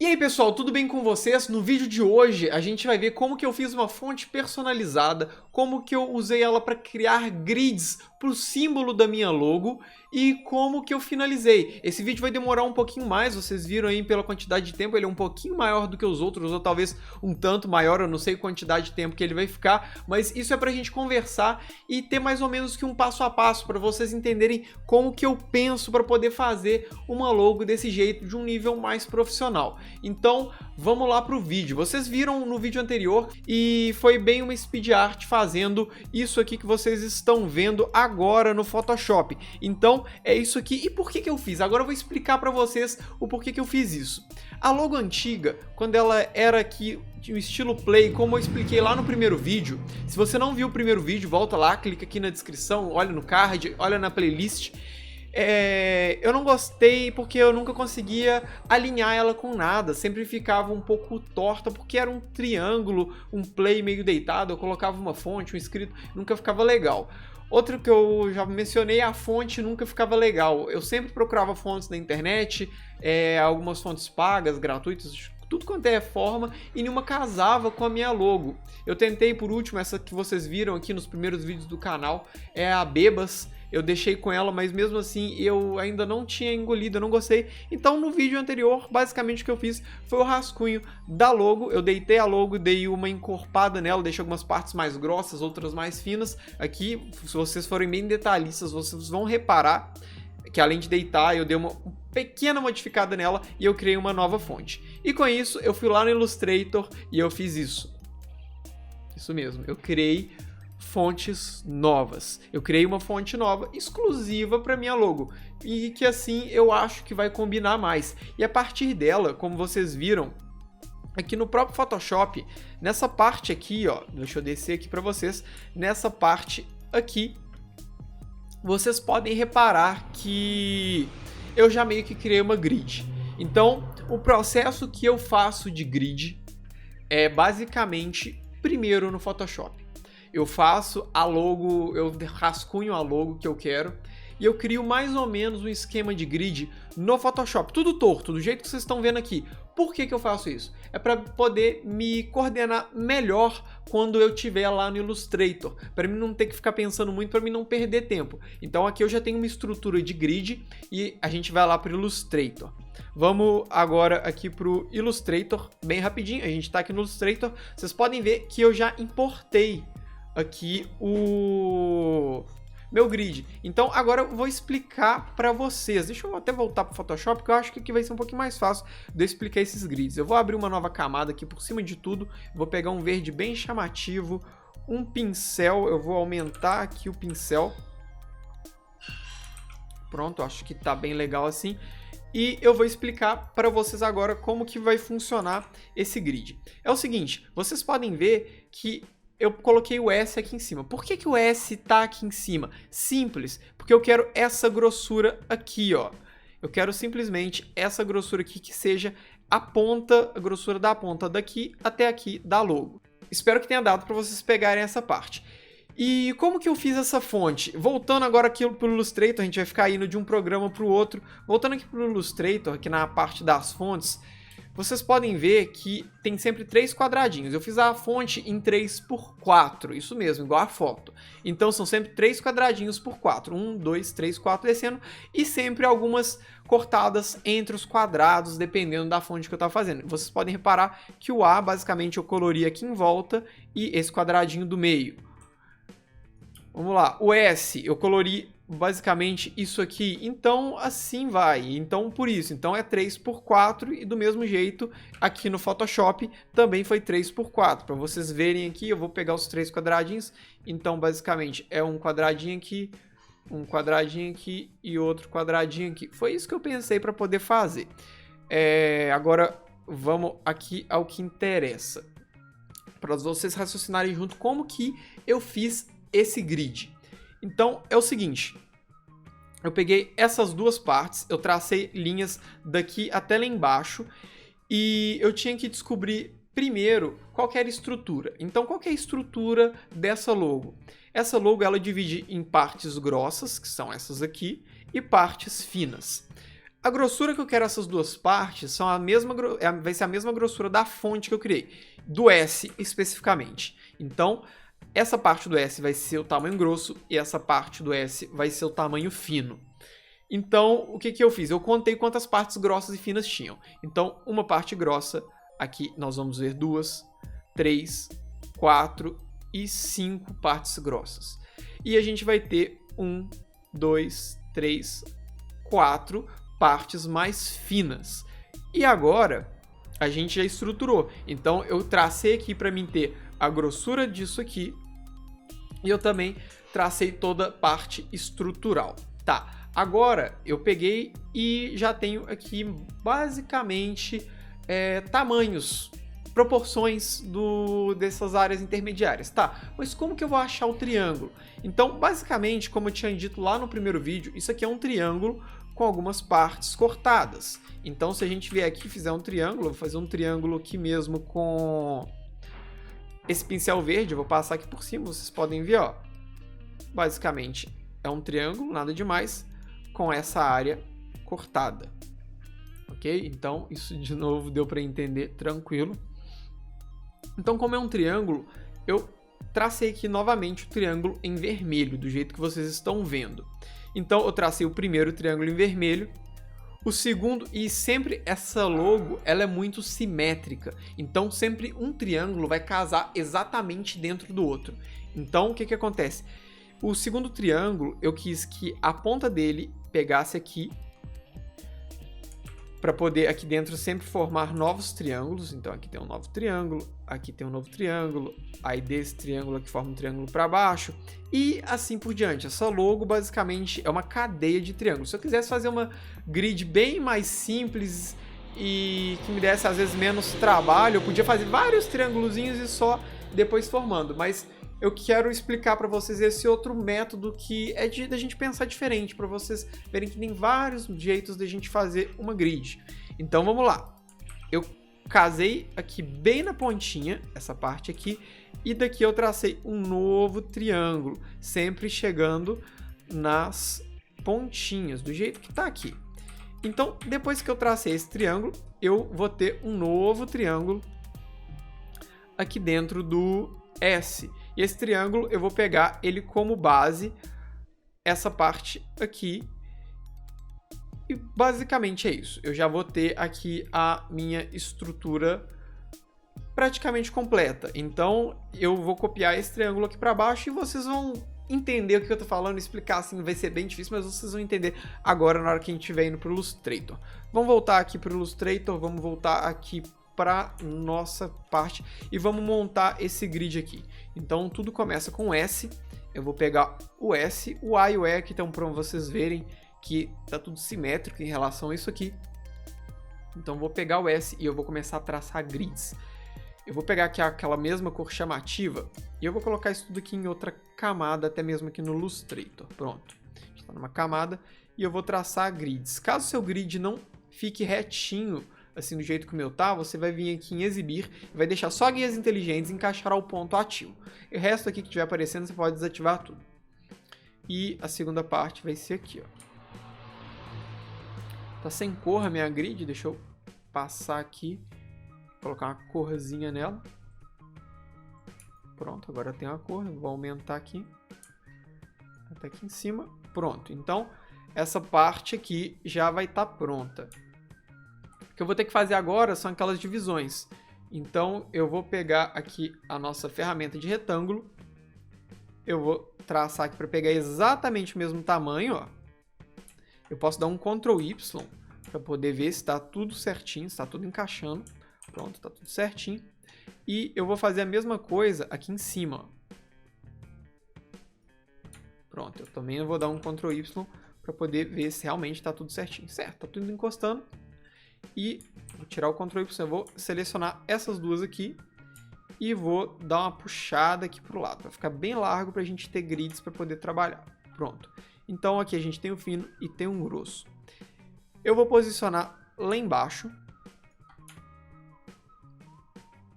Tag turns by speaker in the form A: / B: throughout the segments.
A: E aí pessoal, tudo bem com vocês? No vídeo de hoje a gente vai ver como que eu fiz uma fonte personalizada, como que eu usei ela para criar grids para o símbolo da minha logo e como que eu finalizei. Esse vídeo vai demorar um pouquinho mais, vocês viram aí pela quantidade de tempo, ele é um pouquinho maior do que os outros, ou talvez um tanto maior, eu não sei a quantidade de tempo que ele vai ficar, mas isso é pra gente conversar e ter mais ou menos que um passo a passo para vocês entenderem como que eu penso para poder fazer uma logo desse jeito, de um nível mais profissional. Então, vamos lá pro vídeo. Vocês viram no vídeo anterior e foi bem uma speed art fazendo isso aqui que vocês estão vendo agora no Photoshop. Então, é isso aqui. E por que que eu fiz? Agora eu vou explicar para vocês o porquê que eu fiz isso. A logo antiga, quando ela era aqui de um estilo play, como eu expliquei lá no primeiro vídeo, se você não viu o primeiro vídeo, volta lá, clica aqui na descrição, olha no card, olha na playlist. Eu não gostei porque eu nunca conseguia alinhar ela com nada, sempre ficava um pouco torta porque era um triângulo, um play meio deitado, eu colocava uma fonte, um escrito, nunca ficava legal. Outro que eu já mencionei, a fonte nunca ficava legal. Eu sempre procurava fontes na internet, algumas fontes pagas, gratuitas, tudo quanto é forma, e nenhuma casava com a minha logo. Eu tentei, por último, essa que vocês viram aqui nos primeiros vídeos do canal, é a Bebas. Eu deixei com ela, mas mesmo assim eu ainda não tinha engolido, eu não gostei. Então no vídeo anterior, basicamente o que eu fiz foi o rascunho da logo. Eu deitei a logo, dei uma encorpada nela, deixei algumas partes mais grossas, outras mais finas. Aqui, se vocês forem bem detalhistas, vocês vão reparar que além de deitar, eu dei uma pequena modificada nela e eu criei uma nova fonte. E com isso, eu fui lá no Illustrator e eu fiz isso. Isso mesmo, eu criei fontes novas. Eu criei uma fonte nova exclusiva para minha logo e que assim eu acho que vai combinar mais. E a partir dela, como vocês viram aqui no próprio Photoshop, nessa parte aqui, ó, deixa eu descer aqui para vocês, nessa parte aqui, vocês podem reparar que eu já meio que criei uma grid. Então, o processo que eu faço de grid é basicamente primeiro no Photoshop. Eu faço a logo, eu rascunho a logo que eu quero e eu crio mais ou menos um esquema de grid no Photoshop, tudo torto, do jeito que vocês estão vendo aqui. Por que que eu faço isso? É para poder me coordenar melhor quando eu estiver lá no Illustrator, para mim não ter que ficar pensando muito, para mim não perder tempo. Então aqui eu já tenho uma estrutura de grid e a gente vai lá para o Illustrator. Vamos agora aqui para o Illustrator, bem rapidinho, a gente está aqui no Illustrator, vocês podem ver que eu já importei aqui o meu grid. Então agora eu vou explicar para vocês. Deixa eu até voltar para o Photoshop, que eu acho que aqui vai ser um pouquinho mais fácil de eu explicar esses grids. Eu vou abrir uma nova camada aqui por cima de tudo, vou pegar um verde bem chamativo, um pincel, eu vou aumentar aqui o pincel. Pronto, acho que tá bem legal assim. E eu vou explicar para vocês agora como que vai funcionar esse grid. É o seguinte, vocês podem ver que eu coloquei o S aqui em cima. Por que que o S tá aqui em cima? Simples, porque eu quero essa grossura aqui, ó. Eu quero simplesmente essa grossura aqui que seja a ponta, a grossura da ponta daqui até aqui da logo. Espero que tenha dado para vocês pegarem essa parte. E como que eu fiz essa fonte? Voltando agora aqui para o Illustrator, a gente vai ficar indo de um programa para o outro. Voltando aqui para o Illustrator, aqui na parte das fontes, vocês podem ver que tem sempre 3 quadradinhos. Eu fiz a fonte em 3x4, isso mesmo, igual a foto. Então são sempre 3 quadradinhos por 4. 1, 2, 3, 4 descendo. E sempre algumas cortadas entre os quadrados, dependendo da fonte que eu estava fazendo. Vocês podem reparar que o A, basicamente, eu colori aqui em volta e esse quadradinho do meio. Vamos lá, o S, eu colori basicamente isso aqui, então assim vai, então por isso, então é 3x4 e do mesmo jeito aqui no Photoshop também foi 3x4, para vocês verem aqui, eu vou pegar os 3 quadradinhos, então basicamente é um quadradinho aqui e outro quadradinho aqui, foi isso que eu pensei para poder fazer. Agora vamos aqui ao que interessa, para vocês raciocinarem junto como que eu fiz esse grid. Então é o seguinte, eu peguei essas duas partes, eu tracei linhas daqui até lá embaixo e eu tinha que descobrir primeiro qual que era a estrutura. Então qual que é a estrutura dessa logo? Essa logo ela divide em partes grossas, que são essas aqui, e partes finas. A grossura que eu quero essas duas partes são vai ser a mesma grossura da fonte que eu criei, do S especificamente. Então, essa parte do S vai ser o tamanho grosso e essa parte do S vai ser o tamanho fino. Então, o que eu fiz? Eu contei quantas partes grossas e finas tinham. Então, uma parte grossa, aqui nós vamos ver 2, 3, 4 e 5 partes grossas. E a gente vai ter 1, 2, 3, 4 partes mais finas. E agora, a gente já estruturou. Então, eu tracei aqui para mim ter a grossura disso aqui. E eu também tracei toda a parte estrutural. Tá. Agora, eu peguei e já tenho aqui, basicamente, tamanhos, proporções dessas áreas intermediárias. Tá, mas como que eu vou achar o triângulo? Então, basicamente, como eu tinha dito lá no primeiro vídeo, isso aqui é um triângulo com algumas partes cortadas. Então, se a gente vier aqui e fizer um triângulo, eu vou fazer um triângulo aqui mesmo com esse pincel verde, eu vou passar aqui por cima, vocês podem ver, ó. Basicamente, é um triângulo, nada demais, com essa área cortada, ok? Então, isso de novo deu para entender tranquilo. Então, como é um triângulo, eu tracei aqui novamente o triângulo em vermelho, do jeito que vocês estão vendo. Então, eu tracei o primeiro triângulo em vermelho, o segundo, e sempre essa logo, ela é muito simétrica. Então, sempre um triângulo vai casar exatamente dentro do outro. Então, o que acontece? O segundo triângulo, eu quis que a ponta dele pegasse aqui, para poder aqui dentro sempre formar novos triângulos. Então aqui tem um novo triângulo, aqui tem um novo triângulo, aí desse triângulo aqui forma um triângulo para baixo, e assim por diante. Essa logo basicamente é uma cadeia de triângulos. Se eu quisesse fazer uma grid bem mais simples e que me desse às vezes menos trabalho, eu podia fazer vários triângulozinhos e só depois formando, mas eu quero explicar para vocês esse outro método que é da gente pensar diferente, para vocês verem que tem vários jeitos de a gente fazer uma grid. Então vamos lá. Eu casei aqui bem na pontinha, essa parte aqui, e daqui eu tracei um novo triângulo, sempre chegando nas pontinhas, do jeito que está aqui. Então, depois que eu tracei esse triângulo, eu vou ter um novo triângulo aqui dentro do S. E esse triângulo eu vou pegar ele como base, essa parte aqui. E basicamente é isso. Eu já vou ter aqui a minha estrutura praticamente completa. Então eu vou copiar esse triângulo aqui para baixo e vocês vão entender o que eu tô falando. Explicar assim vai ser bem difícil, mas vocês vão entender agora na hora que a gente estiver indo pro Illustrator. Vamos voltar aqui pro Illustrator, vamos voltar aqui para nossa parte e vamos montar esse grid aqui. Então tudo começa com S, eu vou pegar o S, o A e o E aqui estão para vocês verem que tá tudo simétrico em relação a isso aqui. Então vou pegar o S e eu vou começar a traçar grids. Eu vou pegar aqui aquela mesma cor chamativa e eu vou colocar isso tudo aqui em outra camada, até mesmo aqui no Illustrator. Pronto, está numa camada e eu vou traçar grids. Caso seu grid não fique retinho, assim do jeito que o meu tá, você vai vir aqui em exibir, vai deixar só guias inteligentes e encaixará o ponto ativo. E o resto aqui que estiver aparecendo, você pode desativar tudo. E a segunda parte vai ser aqui, ó. Tá sem cor a minha grid, deixa eu passar aqui, colocar uma corzinha nela. Pronto, agora tem uma cor, eu vou aumentar aqui, até aqui em cima. Pronto, então essa parte aqui já vai estar pronta. O que eu vou ter que fazer agora são aquelas divisões. Então, eu vou pegar aqui a nossa ferramenta de retângulo. Eu vou traçar aqui para pegar exatamente o mesmo tamanho, ó. Eu posso dar um Ctrl Y para poder ver se está tudo certinho, se está tudo encaixando. Pronto, está tudo certinho. E eu vou fazer a mesma coisa aqui em cima, ó. Pronto, eu também vou dar um Ctrl Y para poder ver se realmente está tudo certinho. Certo, está tudo encostando. E vou tirar o Ctrl Y, eu vou selecionar essas duas aqui e vou dar uma puxada aqui para o lado, para ficar bem largo para a gente ter grids para poder trabalhar. Pronto. Então aqui a gente tem o fino e tem um grosso. Eu vou posicionar lá embaixo.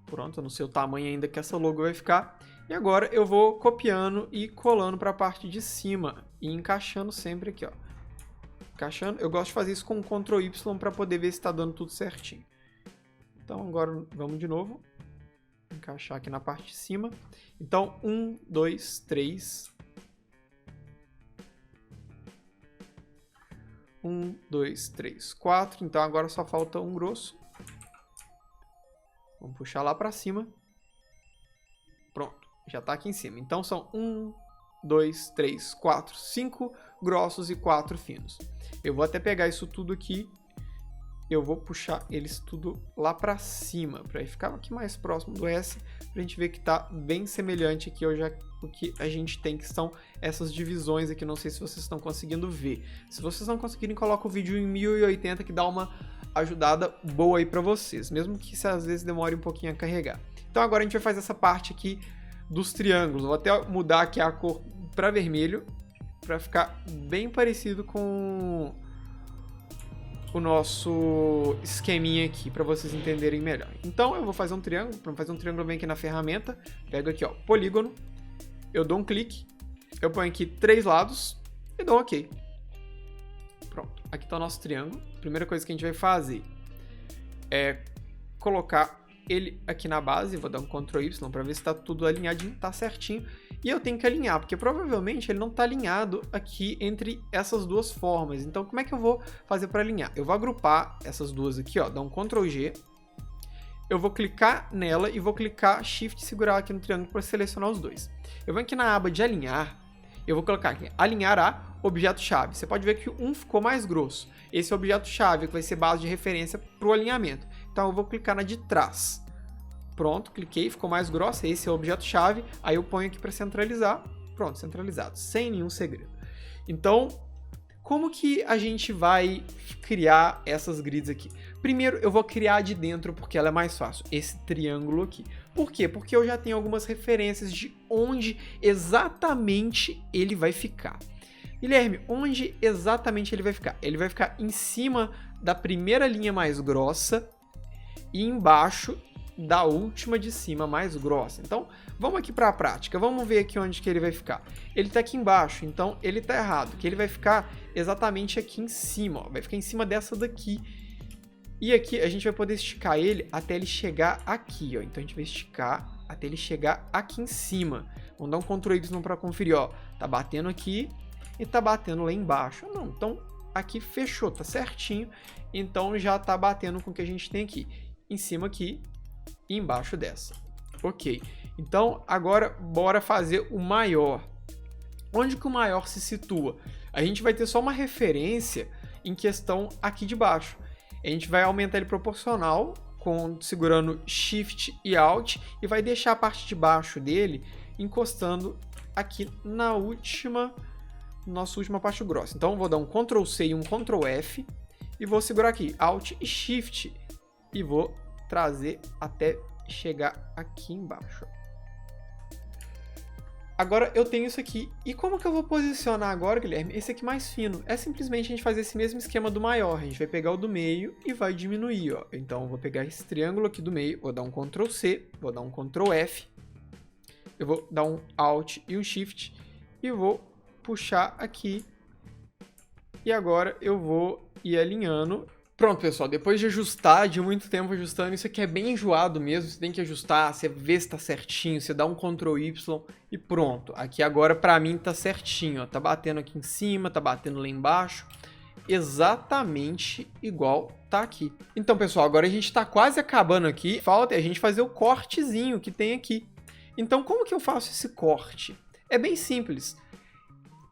A: Pronto, eu não sei o tamanho ainda que essa logo vai ficar. E agora eu vou copiando e colando para a parte de cima e encaixando sempre aqui, ó. encaixando. Eu gosto de fazer isso com Ctrl Y para poder ver se está dando tudo certinho. Então agora vamos de novo. Encaixar aqui na parte de cima. Então 1, 2, 3. 1, 2, 3, 4. Então agora só falta um grosso. Vamos puxar lá para cima. Pronto, já está aqui em cima. Então são 1, 2, 3, 4, 5 grossos e 4 finos. Eu vou até pegar isso tudo aqui. Eu vou puxar eles tudo lá para cima, para ficar aqui mais próximo do S, para a gente ver que está bem semelhante aqui o que a gente tem, que são essas divisões aqui. Não sei se vocês estão conseguindo ver. Se vocês não conseguirem, coloca o vídeo em 1080, que dá uma ajudada boa aí para vocês, mesmo que isso às vezes demore um pouquinho a carregar. Então agora a gente vai fazer essa parte aqui dos triângulos. Vou até mudar aqui a cor para vermelho, para ficar bem parecido com o nosso esqueminha aqui, para vocês entenderem melhor. Então eu vou fazer um triângulo. Para fazer um triângulo, eu venho aqui na ferramenta, pego aqui, ó, polígono, eu dou um clique, eu ponho aqui 3 lados e dou um OK. Pronto, aqui está o nosso triângulo. A primeira coisa que a gente vai fazer é colocar ele aqui na base. Vou dar um Ctrl Y para ver se está tudo alinhadinho, tá certinho. E eu tenho que alinhar, porque provavelmente ele não está alinhado aqui entre essas duas formas. Então, como é que eu vou fazer para alinhar? Eu vou agrupar essas duas aqui, ó, dar um Ctrl G. Eu vou clicar nela e vou clicar Shift e segurar aqui no triângulo para selecionar os dois. Eu venho aqui na aba de alinhar. Eu vou colocar aqui, alinhar a objeto-chave. Você pode ver que um ficou mais grosso. Esse é o objeto-chave, que vai ser base de referência para o alinhamento. Então, eu vou clicar na de trás. Pronto, cliquei, ficou mais grossa. Esse é o objeto-chave. Aí eu ponho aqui para centralizar. Pronto, centralizado, sem nenhum segredo. Então, como que a gente vai criar essas grids aqui? Primeiro, eu vou criar de dentro, porque ela é mais fácil. Esse triângulo aqui. Por quê? Porque eu já tenho algumas referências de onde exatamente ele vai ficar. Guilherme, onde exatamente ele vai ficar? Ele vai ficar em cima da primeira linha mais grossa e embaixo da última de cima mais grossa. Então, vamos aqui para a prática. Vamos ver aqui onde que ele vai ficar. Ele está aqui embaixo, então ele está errado. Que ele vai ficar exatamente aqui em cima. Ó. Vai ficar em cima dessa daqui. E aqui a gente vai poder esticar ele até ele chegar aqui. Ó. Então, a gente vai esticar até ele chegar aqui em cima. Vamos dar um Ctrl Y para conferir. Ó. Tá batendo aqui e tá batendo lá embaixo. Não, então aqui fechou, tá certinho. Então, já tá batendo com o que a gente tem aqui. Em cima aqui e embaixo dessa. Ok, então agora bora fazer o maior. Onde que o maior se situa? A gente vai ter só uma referência em questão aqui de baixo. A gente vai aumentar ele proporcional, segurando Shift e Alt, e vai deixar a parte de baixo dele encostando aqui na nossa última parte grossa. Então vou dar um Ctrl C e um Ctrl F e vou segurar aqui Alt e Shift e vou trazer até chegar aqui embaixo. Agora eu tenho isso aqui. E como que eu vou posicionar agora, Guilherme, esse aqui mais fino? É simplesmente a gente fazer esse mesmo esquema do maior. A gente vai pegar o do meio e vai diminuir, ó. Então eu vou pegar esse triângulo aqui do meio, vou dar um Ctrl C, vou dar um Ctrl F, eu vou dar um Alt e um Shift e vou puxar aqui. E agora eu vou ir alinhando. Pronto, pessoal, depois de ajustar, de muito tempo ajustando, isso aqui é bem enjoado mesmo, você tem que ajustar, você vê se tá certinho, você dá um Ctrl Y e pronto. Aqui agora pra mim tá certinho, ó, tá batendo aqui em cima, tá batendo lá embaixo, exatamente igual tá aqui. Então, pessoal, agora a gente tá quase acabando aqui, falta a gente fazer o cortezinho que tem aqui. Então, como que eu faço esse corte? É bem simples.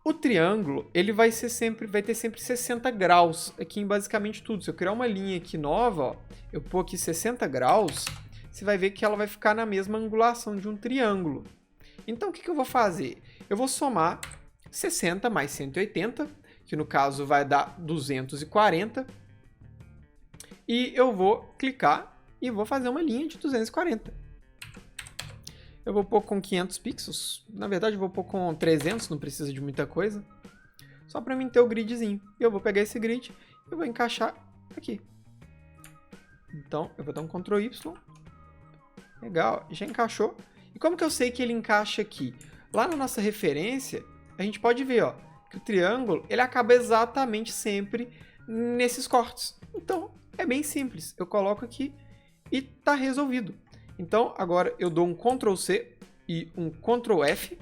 A: O triângulo, ele vai ter sempre 60 graus aqui em basicamente tudo. Se eu criar uma linha aqui nova, ó, eu pôr aqui 60 graus, você vai ver que ela vai ficar na mesma angulação de um triângulo. Então, o que eu vou fazer? Eu vou somar 60 mais 180, que no caso vai dar 240, e eu vou clicar e vou fazer uma linha de 240. Eu vou pôr com 500 pixels. Na verdade, eu vou pôr com 300, não precisa de muita coisa. Só para mim ter o gridzinho. E eu vou pegar esse grid e vou encaixar aqui. Então, eu vou dar um Ctrl Y. Legal, já encaixou. E como que eu sei que ele encaixa aqui? Lá na nossa referência, a gente pode ver, ó, que o triângulo ele acaba exatamente sempre nesses cortes. Então, é bem simples. Eu coloco aqui e tá resolvido. Então, agora eu dou um Ctrl C e um Ctrl F.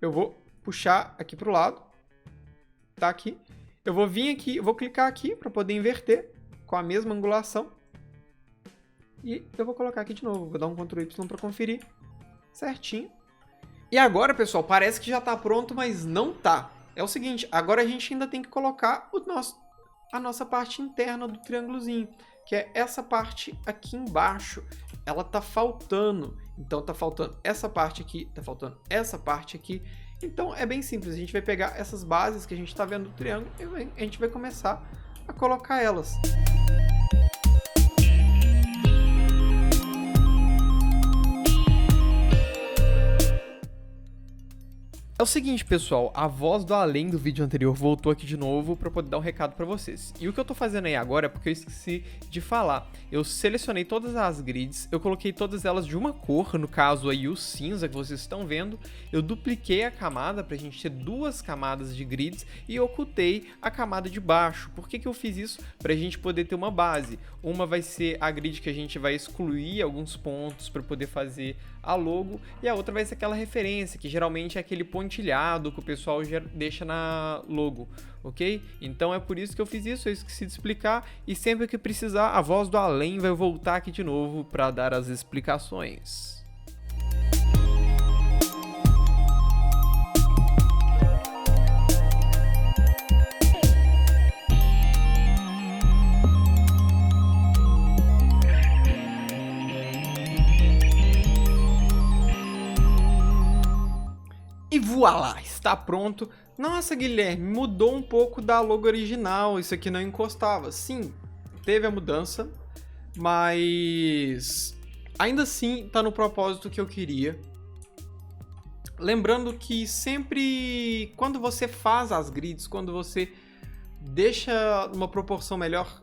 A: Eu vou puxar aqui para o lado. Tá aqui. Eu vou vir aqui, vou clicar aqui para poder inverter com a mesma angulação. E eu vou colocar aqui de novo. Vou dar um Ctrl Y para conferir certinho. E agora, pessoal, parece que já está pronto, mas não tá. É o seguinte, agora a gente ainda tem que colocar a nossa parte interna do triângulozinho, que é essa parte aqui embaixo. Ela tá faltando. Então tá faltando essa parte aqui, tá faltando essa parte aqui. Então é bem simples, a gente vai pegar essas bases que a gente está vendo do triângulo e a gente vai começar a colocar elas. É o seguinte, pessoal, a voz do além do vídeo anterior voltou aqui de novo para poder dar um recado para vocês. E o que eu tô fazendo aí agora é porque eu esqueci de falar. Eu selecionei todas as grids, eu coloquei todas elas de uma cor, no caso aí o cinza que vocês estão vendo. Eu dupliquei a camada pra gente ter duas camadas de grids e ocultei a camada de baixo. Por que que eu fiz isso? Pra gente poder ter uma base. Uma vai ser a grid que a gente vai excluir alguns pontos para poder fazer a logo, e a outra vai ser aquela referência, que geralmente é aquele pontilhado que o pessoal deixa na logo, ok? Então é por isso que eu fiz isso, eu esqueci de explicar, e sempre que precisar, a voz do além vai voltar aqui de novo para dar as explicações. E voilá, está pronto. Nossa, Guilherme, mudou um pouco da logo original, isso aqui não encostava. Sim, teve a mudança, mas ainda assim está no propósito que eu queria. Lembrando que sempre, quando você faz as grids, quando você deixa uma proporção melhor,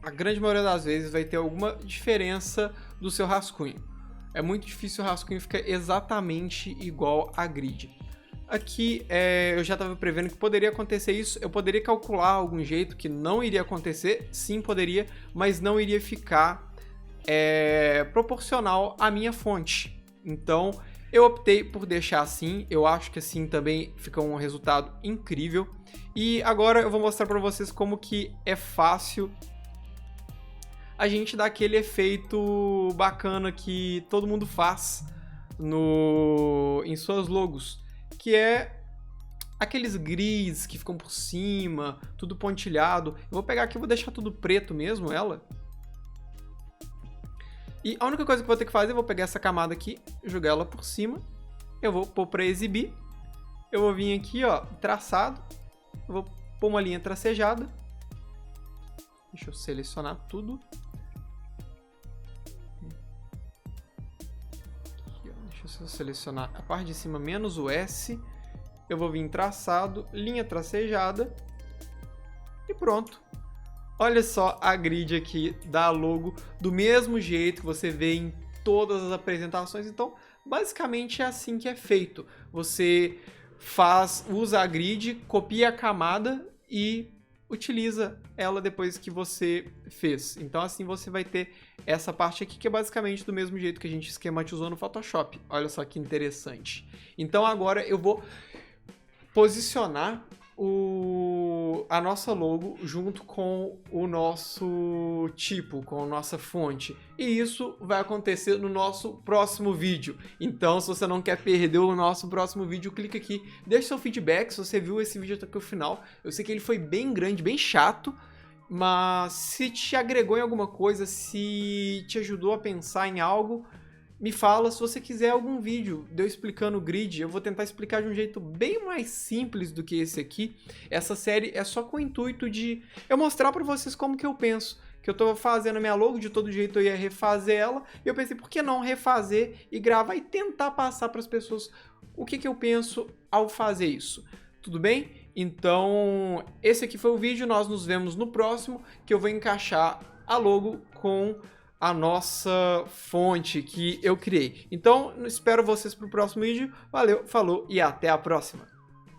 A: a grande maioria das vezes vai ter alguma diferença do seu rascunho. É muito difícil o rascunho ficar exatamente igual à grid. Aqui eu já estava prevendo que poderia acontecer isso. Eu poderia calcular algum jeito que não iria acontecer. Sim, poderia, mas não iria ficar proporcional à minha fonte. Então, eu optei por deixar assim. Eu acho que assim também fica um resultado incrível. E agora eu vou mostrar para vocês como que é fácil a gente dá aquele efeito bacana que todo mundo faz em suas logos, que é aqueles grids que ficam por cima, tudo pontilhado. Eu vou pegar aqui e vou deixar tudo preto mesmo, ela. E a única coisa que eu vou ter que fazer, eu vou pegar essa camada aqui, jogar ela por cima, eu vou pôr para exibir, eu vou vir aqui, ó, traçado, eu vou pôr uma linha tracejada, deixa eu selecionar tudo. Deixa eu selecionar a parte de cima menos o S. Eu vou vir traçado, linha tracejada e pronto. Olha só a grid aqui da logo do mesmo jeito que você vê em todas as apresentações. Então, basicamente é assim que é feito. Você usa a grid, copia a camada e utiliza ela depois que você fez. Então assim você vai ter essa parte aqui que é basicamente do mesmo jeito que a gente esquematizou no Photoshop. Olha só que interessante. Então agora eu vou posicionar a nossa logo junto com o nosso tipo, com a nossa fonte. E isso vai acontecer no nosso próximo vídeo. Então, se você não quer perder o nosso próximo vídeo, clica aqui, deixa seu feedback se você viu esse vídeo até aqui o final. Eu sei que ele foi bem grande, bem chato, mas se te agregou em alguma coisa, se te ajudou a pensar em algo, me fala. Se você quiser algum vídeo de eu explicando o grid, eu vou tentar explicar de um jeito bem mais simples do que esse aqui. Essa série é só com o intuito de eu mostrar para vocês como que eu penso. Que eu tô fazendo a minha logo, de todo jeito eu ia refazer ela, e eu pensei, por que não refazer e gravar e tentar passar para as pessoas o que eu penso ao fazer isso. Tudo bem? Então, esse aqui foi o vídeo, nós nos vemos no próximo, que eu vou encaixar a logo com a nossa fonte que eu criei. Então, espero vocês para o próximo vídeo. Valeu, falou e até a próxima!